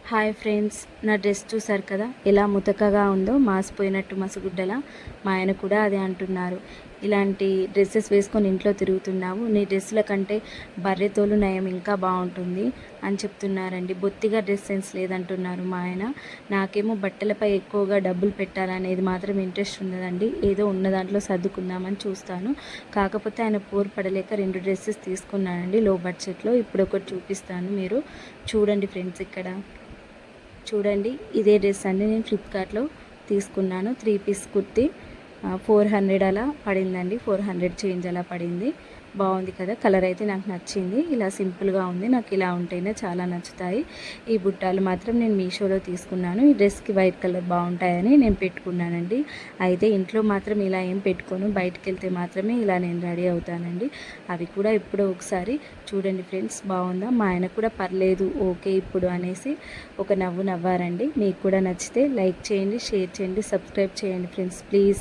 Hi friends, నా dress చూసారు కదా ఎలా ముతకగా ఉందో, మాసిపోయినట్టు మసగుడ్డలా. మా ఆయన కూడా అదే అంటున్నారు. ఇలాంటి డ్రెస్సెస్ వేసుకొని ఇంట్లో తిరుగుతున్నావు, నీ డ్రెస్సుల కంటే బర్రెతోలు నయం ఇంకా బాగుంటుంది అని చెప్తున్నారండి. బొత్తిగా డ్రెస్ సెన్స్ లేదంటున్నారు మా ఆయన. నాకేమో బట్టలపై ఎక్కువగా డబ్బులు పెట్టాలనేది మాత్రం ఇంట్రెస్ట్ ఉండదండి. ఏదో ఉన్న దాంట్లో సర్దుకుందామని చూస్తాను. కాకపోతే ఆయన పోరు పడలేక 2 డ్రెస్సెస్ తీసుకున్నానండి లో బడ్జెట్లో. ఇప్పుడు ఒకటి చూపిస్తాను, మీరు చూడండి ఫ్రెండ్స్. ఇక్కడ చూడండి, ఇదే డ్రెస్ అండి నేను ఫ్లిప్కార్ట్లో తీసుకున్నాను. 3 పీస్ కుర్తీ 400 అలా పడిందండి. 400 చేంజ్ అలా పడింది. బాగుంది కదా, కలర్ అయితే నాకు నచ్చింది. ఇలా సింపుల్గా ఉంది, నాకు ఇలా ఉంటేనే చాలా నచ్చుతాయి. ఈ బుట్టాలు మాత్రం నేను మీషోలో తీసుకున్నాను. ఈ డ్రెస్కి వైట్ కలర్ బాగుంటాయని నేను పెట్టుకున్నానండి. అయితే ఇంట్లో మాత్రం ఇలా ఏం పెట్టుకోను, బయటకు వెళ్తే మాత్రమే ఇలా నేను రెడీ అవుతానండి. అవి కూడా ఎప్పుడో ఒకసారి. చూడండి ఫ్రెండ్స్, బాగుందా? మా ఆయన కూడా పర్లేదు, ఓకే ఇప్పుడు అనేసి ఒక నవ్వు నవ్వారండి. మీకు కూడా నచ్చితే లైక్ చేయండి, షేర్ చేయండి, సబ్స్క్రైబ్ చేయండి ఫ్రెండ్స్. ప్లీజ్